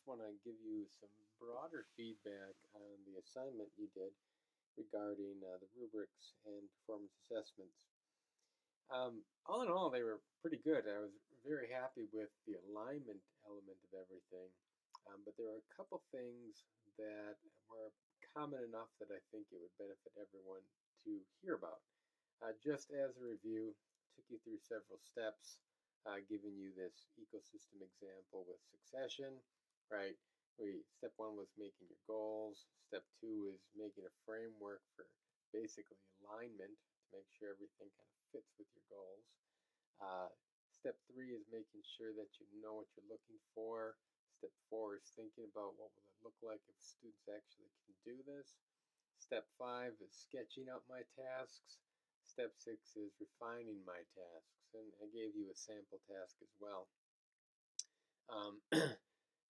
want to give you some broader feedback on the assignment you did regarding the rubrics and performance assessments. All in all, they were pretty good. I was very happy with the alignment element of everything, but there were a couple things that were common enough that I think it would benefit everyone to hear about. Just as a review, took you through several steps, giving you this ecosystem example with succession, right? Step one was making your goals. Step two is making a framework for basically alignment to make sure everything kind of fits with your goals. Uh, Step three is making sure that you know what you're looking for. Step four is thinking about what will it look like if students actually can do this. Step five is sketching out my tasks. Step six is refining my tasks. And I gave you a sample task as well. Um,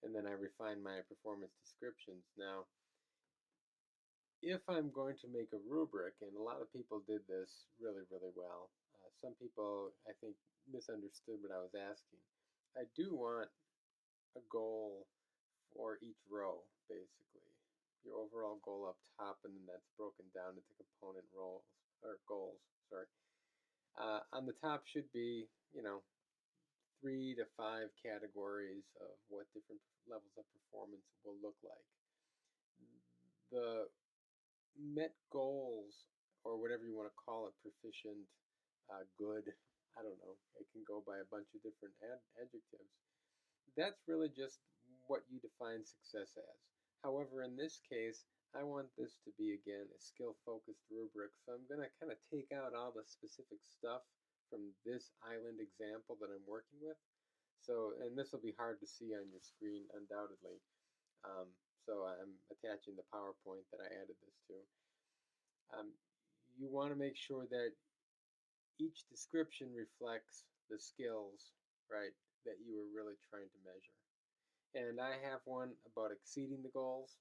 and then I refined my performance descriptions. Now, if I'm going to make a rubric, and a lot of people did this really, really well, some people, I think, misunderstood what I was asking. I do want a goal for each row, basically. Your overall goal up top, and then that's broken down into component roles or goals. Sorry. On the top should be, 3 to 5 categories of what different levels of performance will look like. The met goals, or whatever you want to call it, proficient, good, I don't know, it can go by a bunch of different adjectives. That's really just what you define success as. However, in this case, I want this to be, again, a skill-focused rubric, so I'm going to kind of take out all the specific stuff from this island example that I'm working with. So, and this will be hard to see on your screen, undoubtedly. Um, so I'm attaching the PowerPoint that I added this to. You want to make sure that each description reflects the skills, right, that you were really trying to measure. And I have one about exceeding the goals.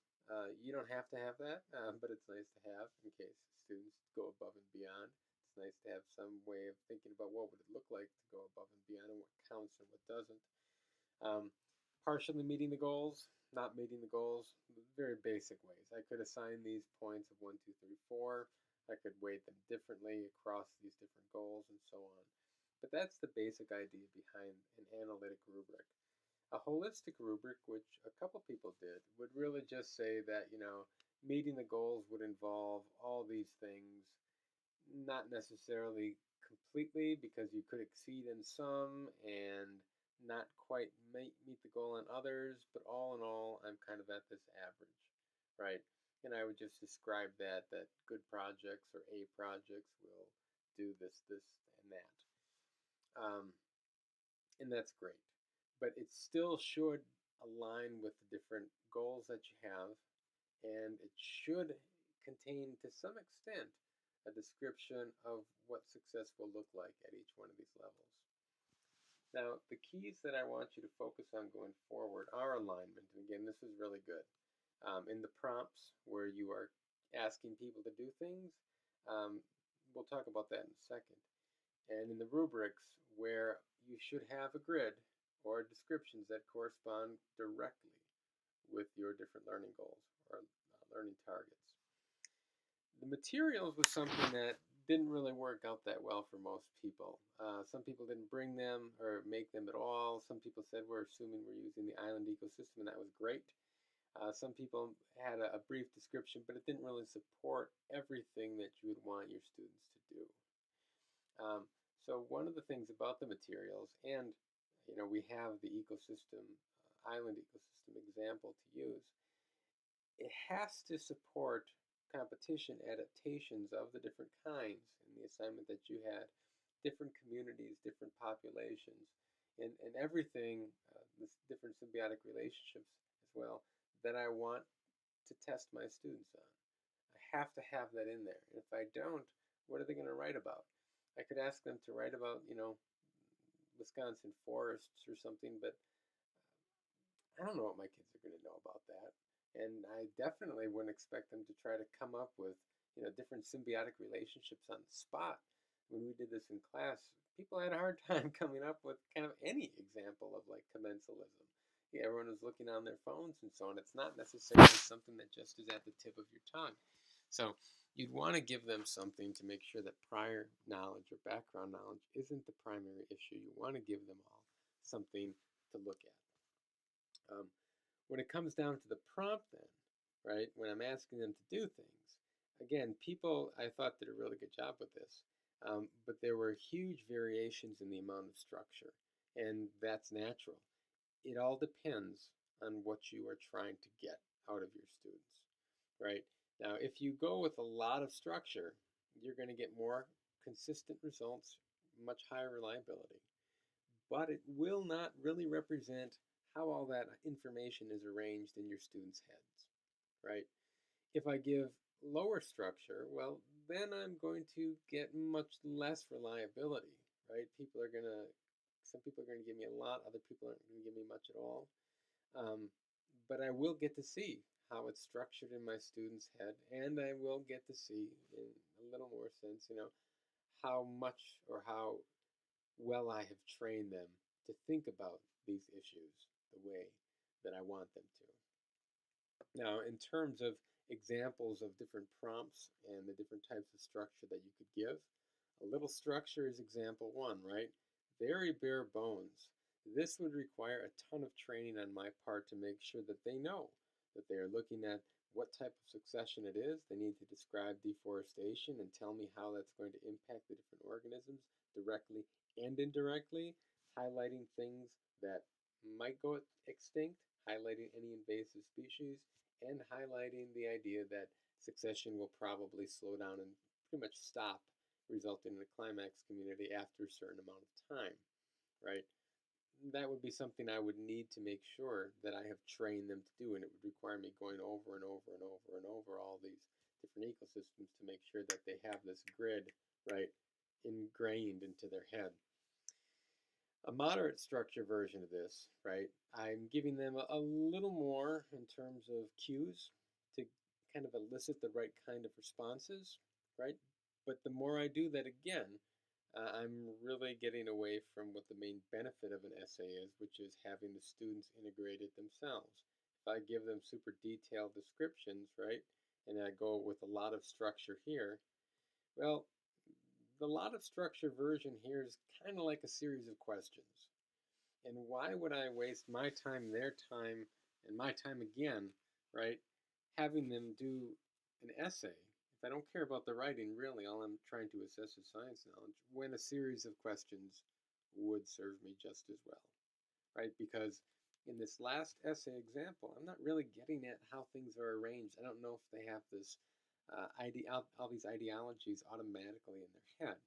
You don't have to have that, but it's nice to have in case students go above and beyond. It's nice to have some way of thinking about what would it look like to go above and beyond and what counts and what doesn't. Um, Partially meeting the goals, not meeting the goals, very basic ways. I could assign these points of 1, 2, 3, 4. I could weight them differently across these different goals and so on. But that's the basic idea behind an analytic rubric. A holistic rubric, which a couple people did, would really just say that, meeting the goals would involve all these things, not necessarily completely, because you could exceed in some and not quite meet the goal in others, but all in all, I'm kind of at this average, right? And I would just describe that good projects or A projects will do this, and that. Um, and that's great. But it still should align with the different goals that you have, and it should contain, to some extent, a description of what success will look like at each one of these levels. Now, the keys that I want you to focus on going forward are alignment. And again, this is really good. In the prompts where you are asking people to do things, we'll talk about that in a second. And in the rubrics where you should have a grid or descriptions that correspond directly with your different learning goals or learning targets. The materials was something that didn't really work out that well for most people. Some people didn't bring them or make them at all. Some people said we're assuming we're using the island ecosystem, and that was great. Some people had a brief description, but it didn't really support everything that you would want your students to do. So one of the things about the materials, and we have the ecosystem, island ecosystem example to use, it has to support competition adaptations of the different kinds in the assignment that you had, different communities, different populations, and everything, this different symbiotic relationships as well, that I want to test my students on. I have to have that in there. And if I don't, what are they going to write about? I could ask them to write about, Wisconsin forests or something, but I don't know what my kids are going to know about that. And I definitely wouldn't expect them to try to come up with, different symbiotic relationships on the spot. When we did this in class, people had a hard time coming up with kind of any example of like commensalism. everyone was looking on their phones and so on. It's not necessarily something that just is at the tip of your tongue. So you'd want to give them something to make sure that prior knowledge or background knowledge isn't the primary issue. You want to give them all something to look at. When it comes down to the prompt, then, right, when I'm asking them to do things, again, people I thought did a really good job with this, but there were huge variations in the amount of structure, and that's natural. It all depends on what you are trying to get out of your students, right? Now, if you go with a lot of structure, you're going to get more consistent results, much higher reliability, but it will not really represent how all that information is arranged in your students' heads, right? If I give lower structure, well, then I'm going to get much less reliability, right? Some people are going to give me a lot, other people aren't going to give me much at all. But I will get to see how it's structured in my student's head, and I will get to see in a little more sense, how much or how well I have trained them to think about these issues the way that I want them to. Now, in terms of examples of different prompts and the different types of structure that you could give, a little structure is example one, right? Very bare bones. This would require a ton of training on my part to make sure that they know that they are looking at what type of succession it is. They need to describe deforestation and tell me how that's going to impact the different organisms directly and indirectly, highlighting things that might go extinct, highlighting any invasive species, and highlighting the idea that succession will probably slow down and pretty much stop, resulting in a climax community after a certain amount of time, right? That would be something I would need to make sure that I have trained them to do, and it would require me going over and over and over and over all these different ecosystems to make sure that they have this grid, right, ingrained into their head. A moderate structure version of this, right, I'm giving them a little more in terms of cues to kind of elicit the right kind of responses, right? But the more I do that again, I'm really getting away from what the main benefit of an essay is, which is having the students integrate it themselves. If I give them super detailed descriptions, right, and I go with a lot of structure here, well, the lot of structure version here is kind of like a series of questions. And why would I waste my time, their time, and my time again, right, having them do an essay if I don't care about the writing, really, all I'm trying to assess is science knowledge, when a series of questions would serve me just as well, right? Because in this last essay example, I'm not really getting at how things are arranged. I don't know if they have this all these ideologies automatically in their head.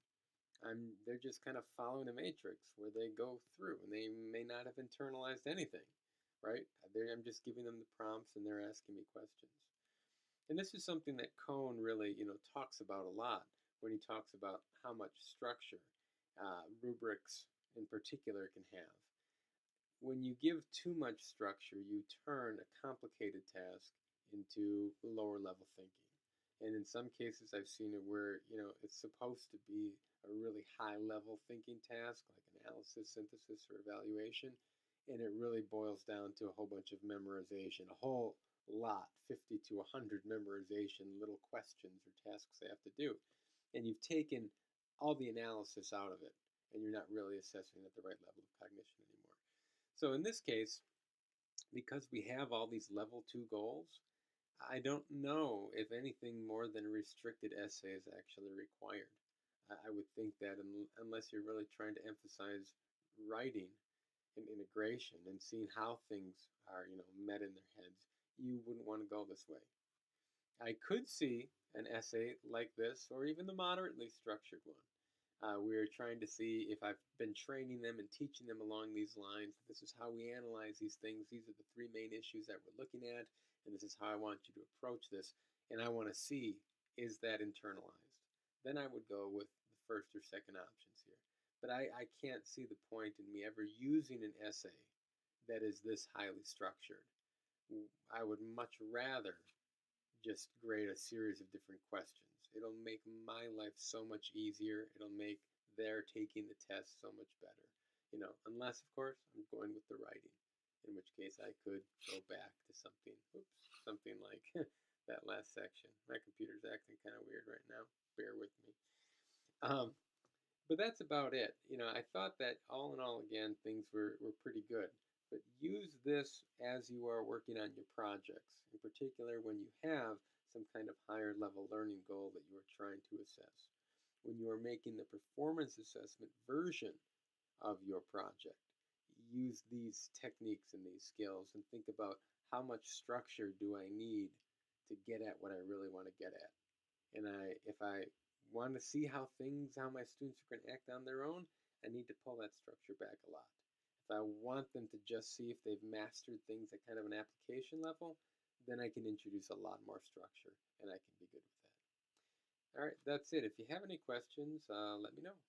They're just kind of following a matrix where they go through and they may not have internalized anything, right? I'm just giving them the prompts and they're asking me questions. And this is something that Cohn really, talks about a lot when he talks about how much structure rubrics in particular can have. When you give too much structure, you turn a complicated task into lower level thinking. And in some cases, I've seen it where, it's supposed to be a really high level thinking task, like analysis, synthesis, or evaluation. And it really boils down to a whole bunch of memorization, a whole lot, 50 to 100 memorization, little questions or tasks they have to do. And you've taken all the analysis out of it, and you're not really assessing at the right level of cognition anymore. So in this case, because we have all these level 2 goals, I don't know if anything more than a restricted essay is actually required. I would think that unless you're really trying to emphasize writing and integration and seeing how things are, met in their heads, you wouldn't want to go this way. I could see an essay like this, or even the moderately structured one. We're trying to see if I've been training them and teaching them along these lines. This is how we analyze these things. These are the three main issues that we're looking at, and this is how I want you to approach this. And I want to see, is that internalized? Then I would go with the first or second options here. But I can't see the point in me ever using an essay that is this highly structured. I would much rather just grade a series of different questions. It'll make my life so much easier. It'll make their taking the test so much better. Unless, of course, I'm going with the writing. in which case I could go back to something, something like that last section. My computer's acting kind of weird right now. Bear with me. Um, but that's about it. I thought that all in all, again, things were pretty good. But use this as you are working on your projects, in particular when you have some kind of higher level learning goal that you are trying to assess. When you are making the performance assessment version of your project, use these techniques and these skills and think about how much structure do I need to get at what I really want to get at. And if I want to see how my students are going to act on their own, I need to pull that structure back a lot. If I want them to just see if they've mastered things at kind of an application level, then I can introduce a lot more structure and I can be good with that. All right, that's it. If you have any questions, let me know.